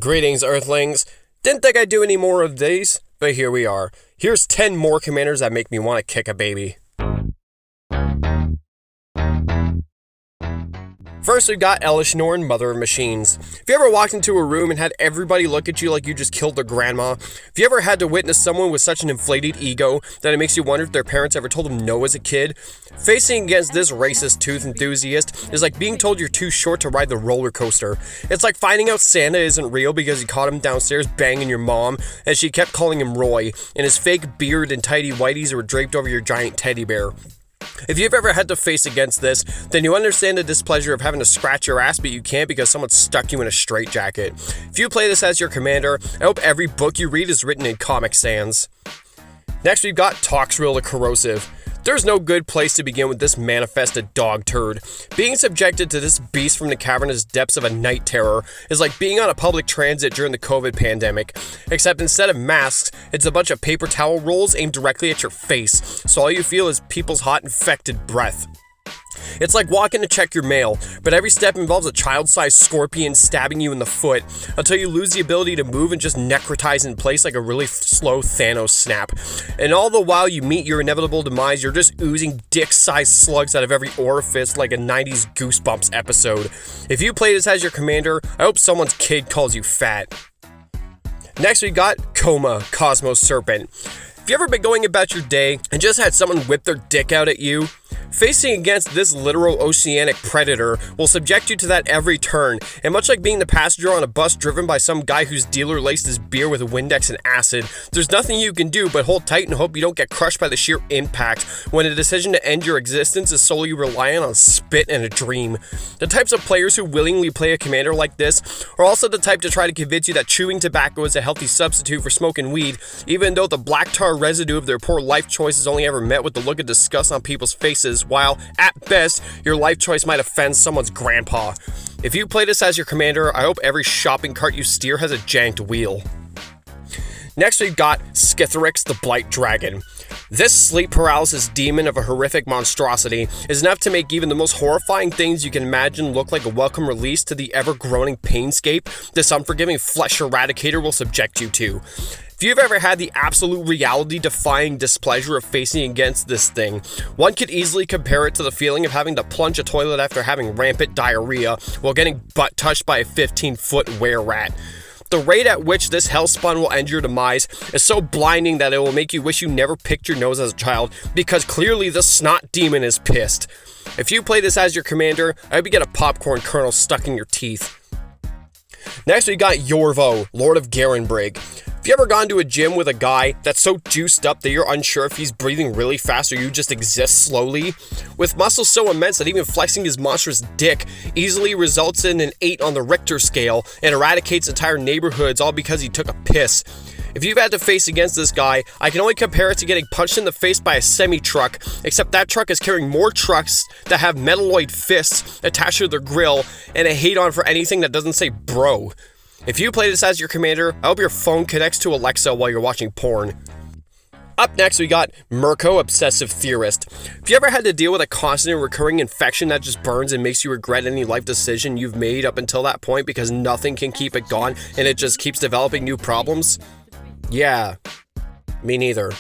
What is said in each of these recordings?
Greetings, Earthlings. Didn't think I'd do any more of these, but here we are. Here's 10 more commanders that make me want to kick a baby. First, we've got Elishnorn, Mother of Machines. If you ever walked into a room and had everybody look at you like you just killed their grandma, if you ever had to witness someone with such an inflated ego that it makes you wonder if their parents ever told them no as a kid, facing against this racist tooth enthusiast is like being told you're too short to ride the roller coaster. It's like finding out Santa isn't real because you caught him downstairs banging your mom as she kept calling him Roy, and his fake beard and tidy whities were draped over your giant teddy bear. If you've ever had to face against this, then you understand the displeasure of having to scratch your ass but you can't because someone stuck you in a straitjacket. If you play this as your commander, I hope every book you read is written in Comic Sans. Next we've got Toxrill the Corrosive. There's no good place to begin with this manifested dog turd. Being subjected to this beast from the cavernous depths of a night terror is like being on a public transit during the COVID pandemic, except instead of masks, it's a bunch of paper towel rolls aimed directly at your face, so all you feel is people's hot infected breath. It's like walking to check your mail, but every step involves a child-sized scorpion stabbing you in the foot until you lose the ability to move and just necrotize in place like a really slow Thanos snap. And all the while you meet your inevitable demise, you're just oozing dick-sized slugs out of every orifice like a 90s Goosebumps episode. If you play this as your commander, I hope someone's kid calls you fat. Next we got Coma, Cosmos Serpent. Have you ever been going about your day and just had someone whip their dick out at you? Facing against this literal oceanic predator will subject you to that every turn, and much like being the passenger on a bus driven by some guy whose dealer laced his beer with Windex and acid, there's nothing you can do but hold tight and hope you don't get crushed by the sheer impact when a decision to end your existence is solely reliant on spit and a dream. The types of players who willingly play a commander like this are also the type to try to convince you that chewing tobacco is a healthy substitute for smoking weed, even though the black tar residue of their poor life choice is only ever met with the look of disgust on people's faces, while, at best, your life choice might offend someone's grandpa. If you play this as your commander, I hope every shopping cart you steer has a janked wheel. Next we've got Skithrix the Blight Dragon. This sleep paralysis demon of a horrific monstrosity is enough to make even the most horrifying things you can imagine look like a welcome release to the ever-groaning painscape this unforgiving flesh eradicator will subject you to. If you've ever had the absolute reality-defying displeasure of facing against this thing, one could easily compare it to the feeling of having to plunge a toilet after having rampant diarrhea while getting butt-touched by a 15-foot were-rat. The rate at which this hellspawn will end your demise is so blinding that it will make you wish you never picked your nose as a child, because clearly the snot demon is pissed. If you play this as your commander, I hope you get a popcorn kernel stuck in your teeth. Next we got Yorvo, Lord of Garenbrig. Have you ever gone to a gym with a guy that's so juiced up that you're unsure if he's breathing really fast or you just exist slowly? With muscles so immense that even flexing his monstrous dick easily results in an 8 on the Richter scale and eradicates entire neighborhoods all because he took a piss. If you've had to face against this guy, I can only compare it to getting punched in the face by a semi-truck, except that truck is carrying more trucks that have metalloid fists attached to their grill and a hate-on for anything that doesn't say bro. If you play this as your commander, I hope your phone connects to Alexa while you're watching porn. Up next, we got Merco, Obsessive Theorist. If you ever had to deal with a constant and recurring infection that just burns and makes you regret any life decision you've made up until that point because nothing can keep it gone and it just keeps developing new problems? Yeah, me neither.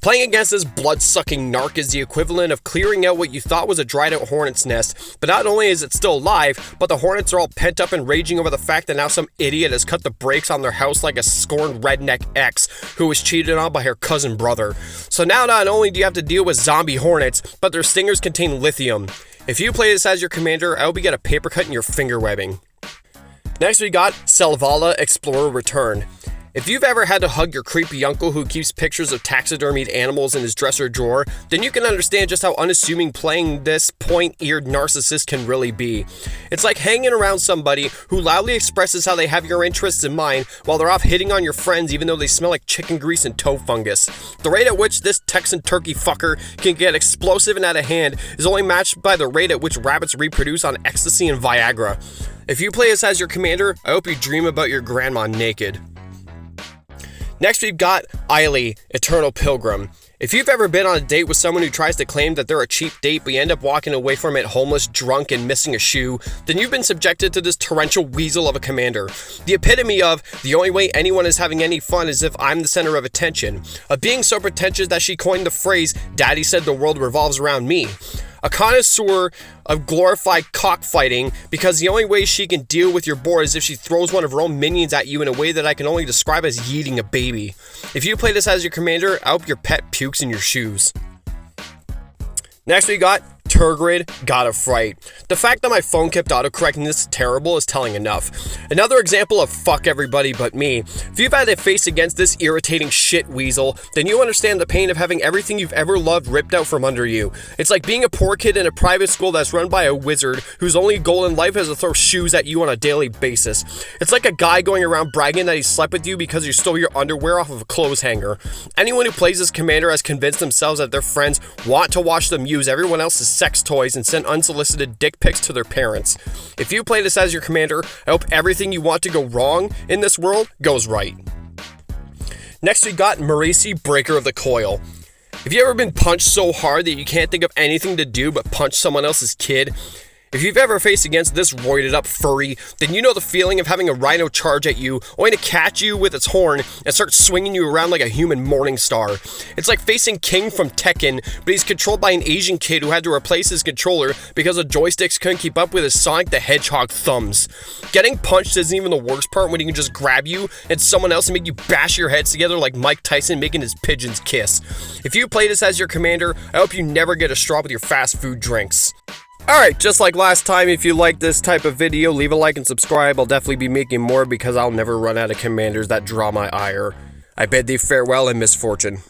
Playing against this blood-sucking narc is the equivalent of clearing out what you thought was a dried-out hornet's nest, but not only is it still alive, but the hornets are all pent up and raging over the fact that now some idiot has cut the brakes on their house like a scorned redneck ex who was cheated on by her cousin brother. So now not only do you have to deal with zombie hornets, but their stingers contain lithium. If you play this as your commander, I hope you get a paper cut in your finger webbing. Next we got Salala, Explorer Return. If you've ever had to hug your creepy uncle who keeps pictures of taxidermied animals in his dresser drawer, then you can understand just how unassuming playing this point-eared narcissist can really be. It's like hanging around somebody who loudly expresses how they have your interests in mind while they're off hitting on your friends even though they smell like chicken grease and toe fungus. The rate at which this Texan turkey fucker can get explosive and out of hand is only matched by the rate at which rabbits reproduce on ecstasy and Viagra. If you play this as your commander, I hope you dream about your grandma naked. Next we've got Eily, Eternal Pilgrim. If you've ever been on a date with someone who tries to claim that they're a cheap date, but you end up walking away from it homeless, drunk, and missing a shoe, then you've been subjected to this torrential weasel of a commander. The epitome of, the only way anyone is having any fun is if I'm the center of attention. Of being so pretentious that she coined the phrase, "Daddy said the world revolves around me." A connoisseur of glorified cockfighting, because the only way she can deal with your board is if she throws one of her own minions at you in a way that I can only describe as yeeting a baby. If you play this as your commander, I hope your pet pukes in your shoes. Next we got turrid, God of Fright. The fact that my phone kept autocorrecting this terrible is telling enough. Another example of fuck everybody but me. If you've had to face against this irritating shit weasel, then you understand the pain of having everything you've ever loved ripped out from under you. It's like being a poor kid in a private school that's run by a wizard whose only goal in life is to throw shoes at you on a daily basis. It's like a guy going around bragging that he slept with you because you stole your underwear off of a clothes hanger. Anyone who plays this commander has convinced themselves that their friends want to watch them use everyone else's sex toys and send unsolicited dick pics to their parents. If you play this as your commander, I hope everything you want to go wrong in this world goes right. Next we got Merco, Breaker of the Coil. Have you ever been punched so hard that you can't think of anything to do but punch someone else's kid? If you've ever faced against this roided up furry, then you know the feeling of having a rhino charge at you, only to catch you with its horn and start swinging you around like a human morning star. It's like facing King from Tekken, but he's controlled by an Asian kid who had to replace his controller because the joysticks couldn't keep up with his Sonic the Hedgehog thumbs. Getting punched isn't even the worst part when he can just grab you and someone else and make you bash your heads together like Mike Tyson making his pigeons kiss. If you play this as your commander, I hope you never get a straw with your fast food drinks. Alright, just like last time, if you like this type of video, leave a like and subscribe. I'll definitely be making more because I'll never run out of commanders that draw my ire. I bid thee farewell and misfortune.